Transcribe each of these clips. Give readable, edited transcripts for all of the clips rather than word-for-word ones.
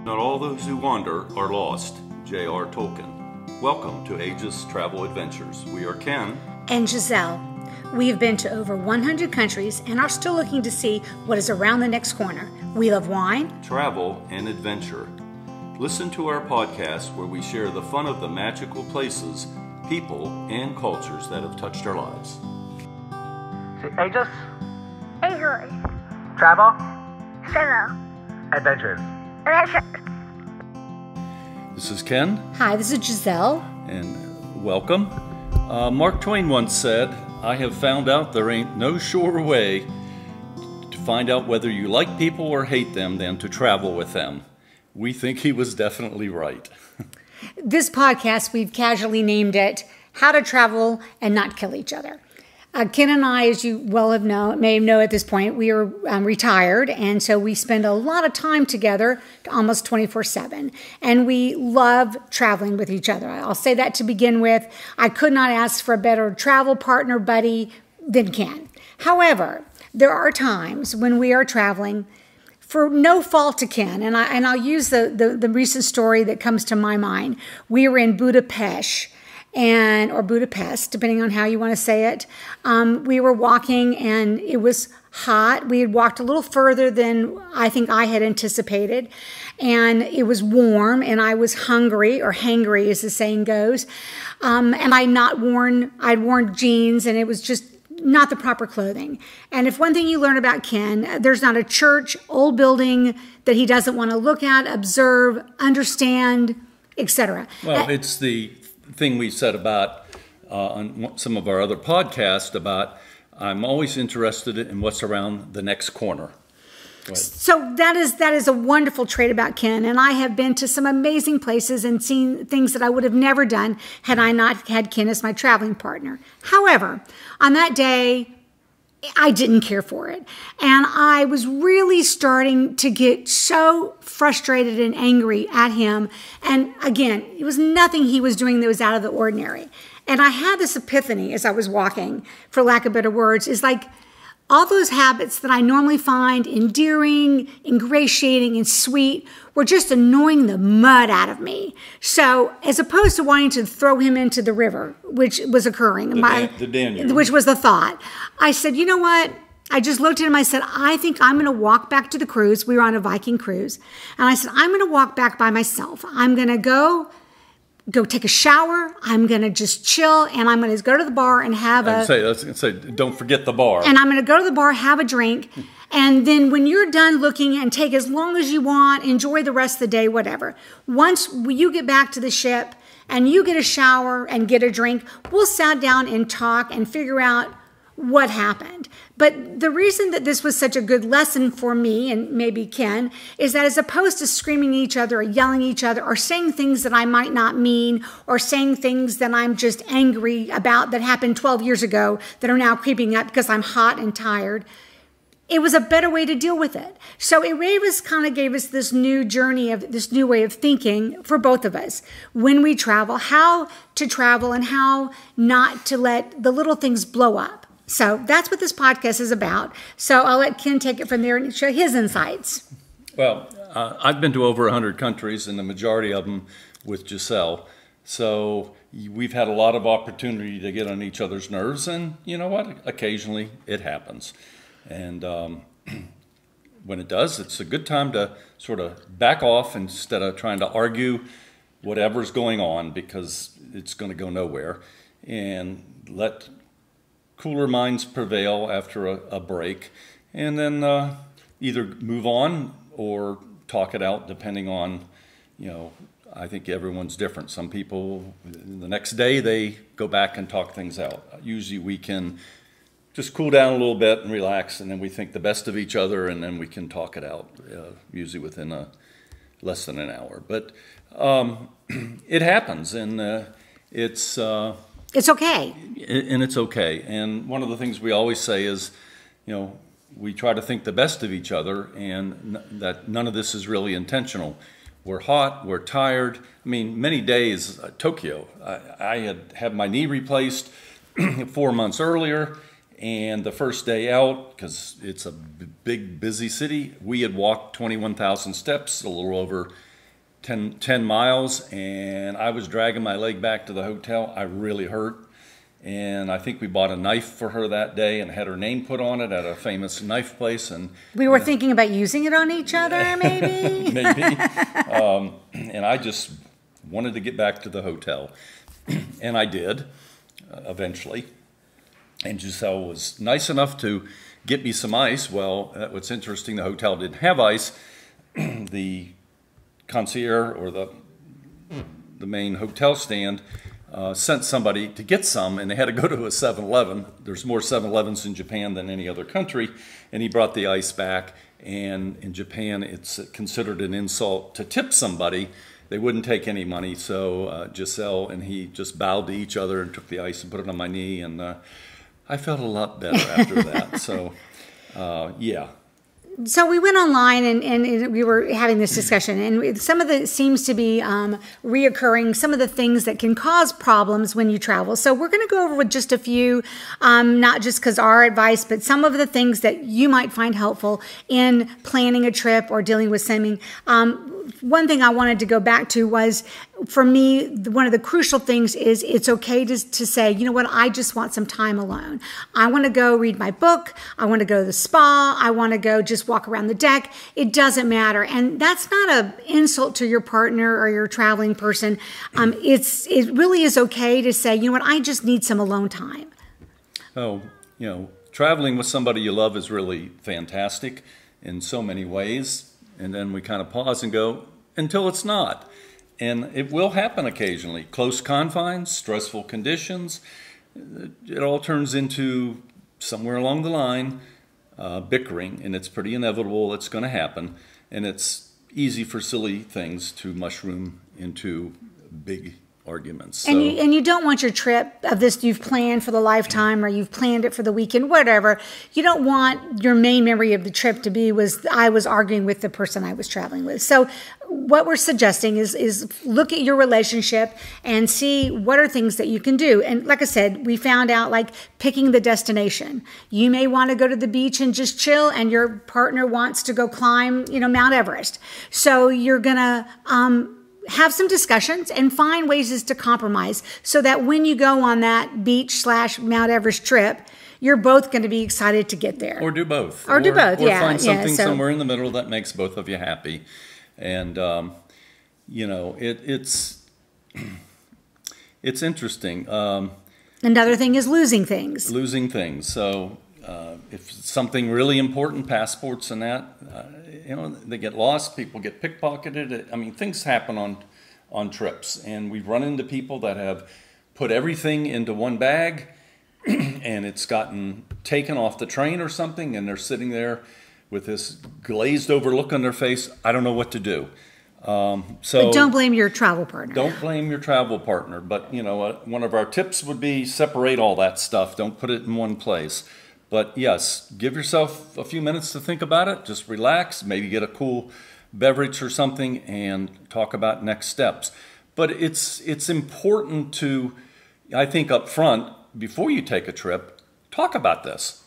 Not all those who wander are lost. J.R. Tolkien. Welcome to Aegis Travel Adventures. We are Ken and Gisele. We have been to over 100 countries and are still looking to see what is around the next corner. We love wine, travel, and adventure. Listen to our podcast where we share the fun of the magical places, people, and cultures that have touched our lives. Aegis. Aegis. Travel. Travel. Adventures. Adventures. This is Ken. Hi, this is Gisele. And welcome. Mark Twain once said, "I have found out there ain't no surer way to find out whether you like people or hate them than to travel with them." We think he was definitely right. This podcast, we've casually named it How to Travel and Not Kill Each Other. Ken and I, as you well may know at this point, we are retired, and so we spend a lot of time together, almost 24/7, and we love traveling with each other. I'll say that to begin with. I could not ask for a better travel partner buddy than Ken. However, there are times when we are traveling for no fault to Ken, and I'll use the recent story that comes to my mind. We were in Budapest, or Budapest, depending on how you want to say it. We were walking and it was hot. We had walked a little further than I think I had anticipated, and it was warm, and I was hungry, or hangry as the saying goes. And I'd worn jeans, and it was just not the proper clothing. And if one thing you learn about Ken, there's not a church, old building that he doesn't want to look at, observe, understand, etc. Well, it's the thing we said about on some of our other podcasts about I'm always interested in what's around the next corner. So that is a wonderful trait about Ken, and I have been to some amazing places and seen things that I would have never done had I not had Ken as my traveling partner. However, on that day, I didn't care for it, and I was really starting to get so frustrated and angry at him. And again, it was nothing he was doing that was out of the ordinary. And I had this epiphany as I was walking, for lack of better words, is like all those habits that I normally find endearing, ingratiating, and sweet were just annoying the mud out of me. So as opposed to wanting to throw him into the river, which was occurring, the Danube, which was the thought, I said, you know what? I just looked at him. I said, I think I'm going to walk back to the cruise. We were on a Viking cruise. And I said, I'm going to walk back by myself. I'm going to go take a shower. I'm going to just chill, and I'm going to go to the bar and have don't forget the bar. And I'm going to go to the bar, have a drink, and then when you're done looking, and take as long as you want, enjoy the rest of the day, whatever. Once you get back to the ship and you get a shower and get a drink, we'll sit down and talk and figure out what happened. But the reason that this was such a good lesson for me, and maybe Ken, is that as opposed to screaming at each other or yelling at each other or saying things that I might not mean or saying things that I'm just angry about that happened 12 years ago that are now creeping up because I'm hot and tired, it was a better way to deal with it. So it gave us this new journey of this new way of thinking for both of us when we travel, how to travel and how not to let the little things blow up. So that's what this podcast is about. So I'll let Ken take it from there and share his insights. Well, I've been to over 100 countries, and the majority of them with Gisele. So we've had a lot of opportunity to get on each other's nerves, and you know what? Occasionally it happens. And when it does, it's a good time to sort of back off instead of trying to argue whatever's going on, because it's going to go nowhere, and let cooler minds prevail after a break, and then either move on or talk it out, depending on, I think everyone's different. Some people, the next day, they go back and talk things out. Usually we can just cool down a little bit and relax, and then we think the best of each other, and then we can talk it out, usually within less than an hour. But it happens, and it's okay. And it's okay. And one of the things we always say is, we try to think the best of each other, and that none of this is really intentional. We're hot, we're tired. I mean, many days, Tokyo, I had my knee replaced 4 months earlier, and the first day out, because it's a big, busy city, we had walked 21,000 steps, a little over 10 miles, and I was dragging my leg back to the hotel. I really hurt. And I think we bought a knife for her that day and had her name put on it at a famous knife place. And We were thinking about using it on each other, maybe? maybe. And I just wanted to get back to the hotel. And I did, eventually. And Gisele was nice enough to get me some ice. Well, what's interesting, the hotel didn't have ice. The concierge, or the main hotel stand, sent somebody to get some, and they had to go to a 7-Eleven. There's more 7-Elevens in Japan than any other country, and he brought the ice back. And in Japan, it's considered an insult to tip somebody. They wouldn't take any money, so Gisele and he just bowed to each other and took the ice and put it on my knee, and I felt a lot better after that. So, yeah. So we went online and we were having this discussion, and some of the seems to be reoccurring, some of the things that can cause problems when you travel. So we're going to go over with just a few, not just because our advice, but some of the things that you might find helpful in planning a trip or dealing with swimming. One thing I wanted to go back to was, for me, one of the crucial things is it's okay to say, you know what, I just want some time alone. I want to go read my book. I want to go to the spa. I want to go just walk around the deck. It doesn't matter. And that's not an insult to your partner or your traveling person. It really is okay to say, you know what, I just need some alone time. Oh, traveling with somebody you love is really fantastic in so many ways. And then we kind of pause and go, until it's not. And it will happen occasionally. Close confines, stressful conditions. It all turns into, somewhere along the line, bickering. And it's pretty inevitable it's going to happen. And it's easy for silly things to mushroom into big arguments. So, and you don't want your trip of this you've planned for the lifetime, or you've planned it for the weekend, whatever. You don't want your main memory of the trip to be I was arguing with the person I was traveling with. So what we're suggesting is look at your relationship and see what are things that you can do. And like I said, we found out, like, picking the destination. You may want to go to the beach and just chill, and your partner wants to go climb, Mount Everest. So you're gonna have some discussions and find ways to compromise, so that when you go on that beach/Mount Everest trip, you're both going to be excited to get there. Or do both. Or do both, or yeah. find something somewhere in the middle that makes both of you happy. And, it's interesting. Another thing is losing things. Losing things. So if it's something really important, passports and that, they get lost, people get pickpocketed. I mean, things happen on trips. And we've run into people that have put everything into one bag and it's gotten taken off the train or something, and they're sitting there with this glazed over look on their face. I don't know what to do. But don't blame your travel partner. Don't blame your travel partner. But, one of our tips would be separate all that stuff. Don't put it in one place. But yes, give yourself a few minutes to think about it. Just relax, maybe get a cool beverage or something, and talk about next steps. But it's important to, I think, up front, before you take a trip, talk about this.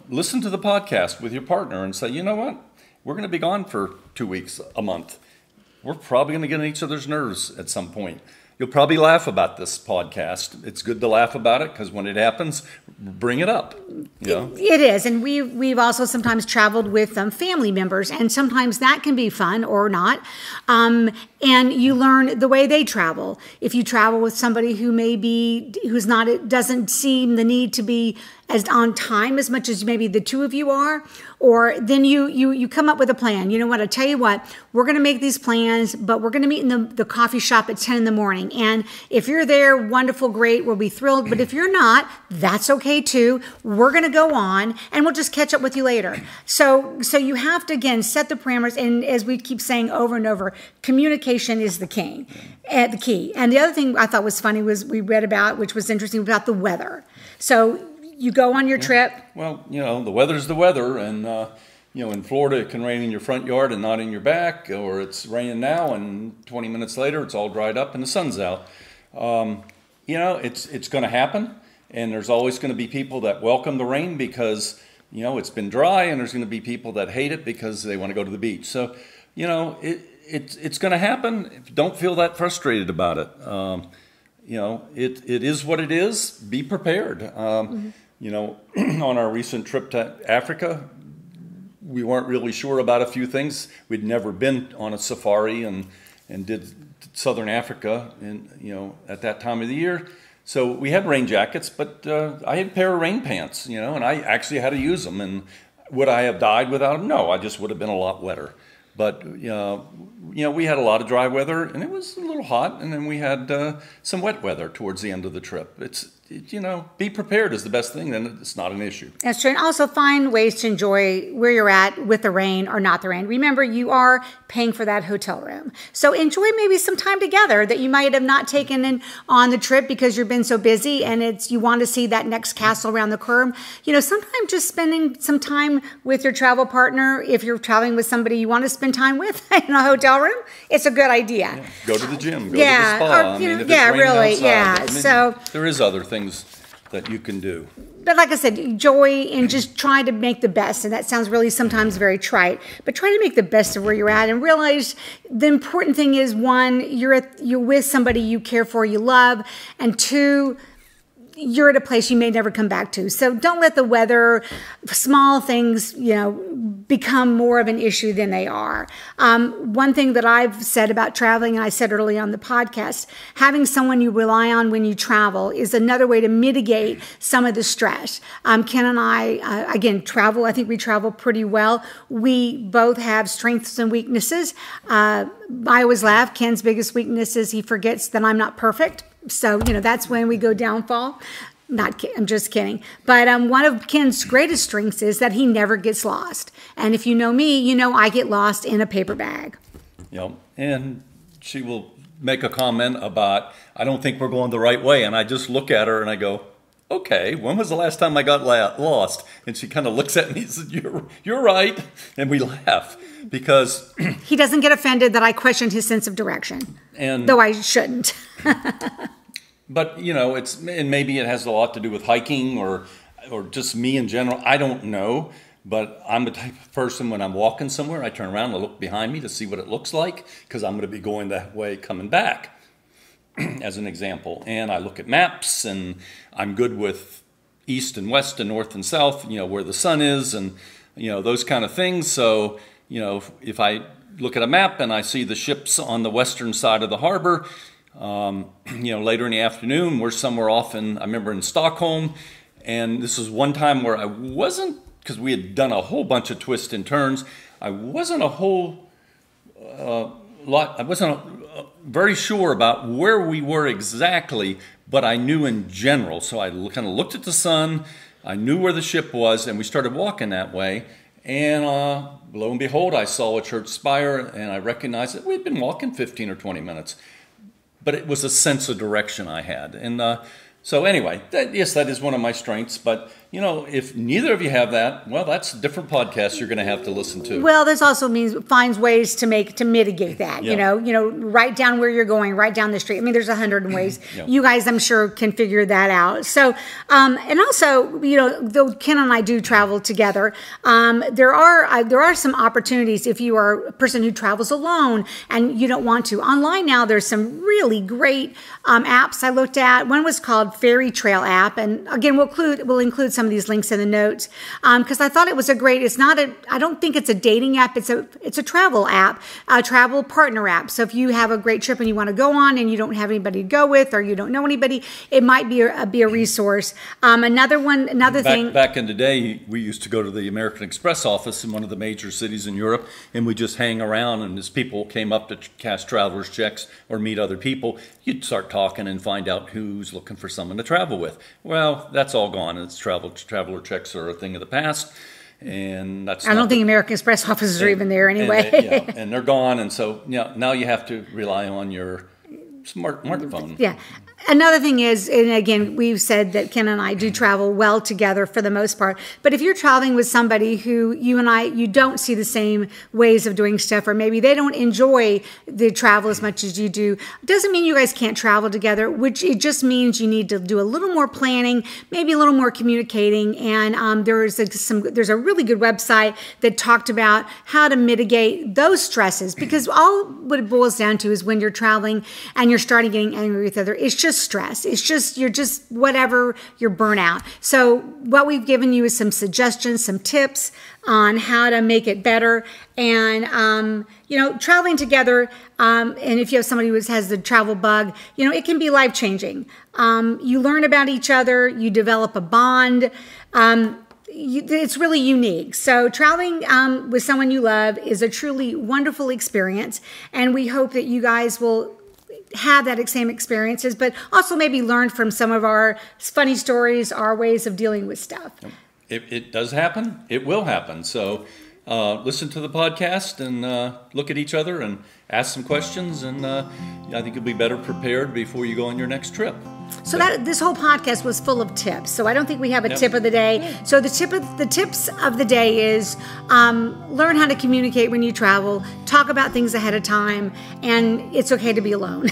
Listen to the podcast with your partner and say, you know what, we're going to be gone for 2 weeks, a month. We're probably going to get on each other's nerves at some point. You'll probably laugh about this podcast. It's good to laugh about it, because when it happens, bring it up. It is. And we've also sometimes traveled with family members, and sometimes that can be fun or not. And you learn the way they travel. If you travel with somebody doesn't seem the need to be as on time as much as maybe the two of you are, or then you come up with a plan. You know what, I tell you what, we're going to make these plans, but we're going to meet in the coffee shop at 10 in the morning. And if you're there, wonderful, great, we'll be thrilled. But if you're not, that's okay too. We're going to go on, and we'll just catch up with you later. So you have to, again, set the parameters. And as we keep saying over and over, communication is the key. The key. And the other thing I thought was funny was we read about, which was interesting, about the weather. So you go on your trip. Well, the weather's the weather, and in Florida it can rain in your front yard and not in your back, or it's raining now and 20 minutes later it's all dried up and the sun's out. It's going to happen, and there's always going to be people that welcome the rain because it's been dry, and there's going to be people that hate it because they want to go to the beach. So it's going to happen. Don't feel that frustrated about it. It is what it is. Be prepared. On our recent trip to Africa, we weren't really sure about a few things. We'd never been on a safari and did Southern Africa at that time of the year. So we had rain jackets, but I had a pair of rain pants, and I actually had to use them. And would I have died without them? No, I just would have been a lot wetter. But, we had a lot of dry weather, and it was a little hot, and then we had some wet weather towards the end of the trip. Be prepared is the best thing, then it's not an issue. That's true. And also find ways to enjoy where you're at with the rain or not the rain. Remember, you are paying for that hotel room. So enjoy maybe some time together that you might have not taken in on the trip because you've been so busy and you want to see that next castle around the curve. Sometimes just spending some time with your travel partner, if you're traveling with somebody you want to spend time with in a hotel room, it's a good idea. Yeah. Go to the gym, go to the spa. Really. Outside, So there is other things that you can do. But like I said, enjoy and just try to make the best. And that sounds really sometimes very trite, but try to make the best of where you're at and realize the important thing is, one, you're with somebody you care for, you love, and two, you're at a place you may never come back to. So don't let the weather, small things, become more of an issue than they are. One thing that I've said about traveling, and I said early on the podcast, having someone you rely on when you travel is another way to mitigate some of the stress. Ken and I, again, travel. I think we travel pretty well. We both have strengths and weaknesses. I always laugh. Ken's biggest weakness is he forgets that I'm not perfect. So, that's when we go downfall. I'm just kidding. But one of Ken's greatest strengths is that he never gets lost. And if you know me, I get lost in a paper bag. And she will make a comment about, I don't think we're going the right way. And I just look at her and I go, okay, when was the last time I got lost? And she kind of looks at me and says, you're right. And we laugh because he doesn't get offended that I questioned his sense of direction, though I shouldn't. But, and maybe it has a lot to do with hiking or just me in general. I don't know. But I'm the type of person, when I'm walking somewhere, I turn around and look behind me to see what it looks like, because I'm going to be going that way coming back, as an example. And I look at maps, and I'm good with east and west and north and south, where the sun is and, those kind of things. So, if I look at a map and I see the ships on the western side of the harbor, later in the afternoon, we're somewhere off I remember in Stockholm, and this was one time where I wasn't, because we had done a whole bunch of twists and turns, I wasn't very sure about where we were exactly, but I knew in general. So I kind of looked at the sun, I knew where the ship was, and we started walking that way. And lo and behold, I saw a church spire, and I recognized that we'd been walking 15 or 20 minutes. But it was a sense of direction I had. And so anyway, that is one of my strengths. But, if neither of you have that, well, that's a different podcast you're going to have to listen to. Well, this also finds ways to mitigate that. Yeah. Write down where you're going, write down the street. I mean, there's 100 ways. Yeah. You guys, I'm sure, can figure that out. So, and also, though Ken and I do travel together, there are some opportunities if you are a person who travels alone and you don't want to. Online now, there's some really great apps I looked at. One was called Fairy Trail app, and again, we'll include some of these links in the notes because I thought it was I don't think it's a dating app. It's a travel app, a travel partner app. So if you have a great trip and you want to go on and you don't have anybody to go with or you don't know anybody, it might be a resource. Another thing. Back in the day, we used to go to the American Express office in one of the major cities in Europe, and we just hang around. And as people came up to cash traveler's checks or meet other people, you'd start talking and find out who's looking for someone to travel with. Well, that's all gone. It's traveler checks are a thing of the past, and that's. I don't think American Express offices are even there anyway. And they're gone, and so now you have to rely on your smartphone. Yeah. Another thing is, and again, we've said that Ken and I do travel well together for the most part. But if you're traveling with somebody who you don't see the same ways of doing stuff, or maybe they don't enjoy the travel as much as you do, it doesn't mean you guys can't travel together, which it just means you need to do a little more planning, maybe a little more communicating. And there's a really good website that talked about how to mitigate those stresses, because all what it boils down to is when you're traveling and you're starting getting angry with other, it's just stress. It's just, you're just whatever, you're burnout. So what we've given you is some suggestions, some tips on how to make it better. And, traveling together, and if you have somebody who has the travel bug, it can be life-changing. You learn about each other, you develop a bond. It's really unique. So traveling with someone you love is a truly wonderful experience. And we hope that you guys will have that same experiences, but also maybe learn from some of our funny stories, our ways of dealing with stuff. It does happen. It will happen. So listen to the podcast and look at each other and ask some questions. And I think you'll be better prepared before you go on your next trip. So this whole podcast was full of tips. So I don't think we have a tip of the day. So the tips of the day is learn how to communicate when you travel, talk about things ahead of time, and it's okay to be alone.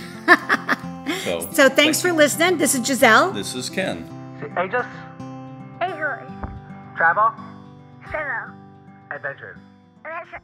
So thanks for listening. This is Gisele. This is Ken. Aegis, Eagles. travel, Solo. adventures. Adventures.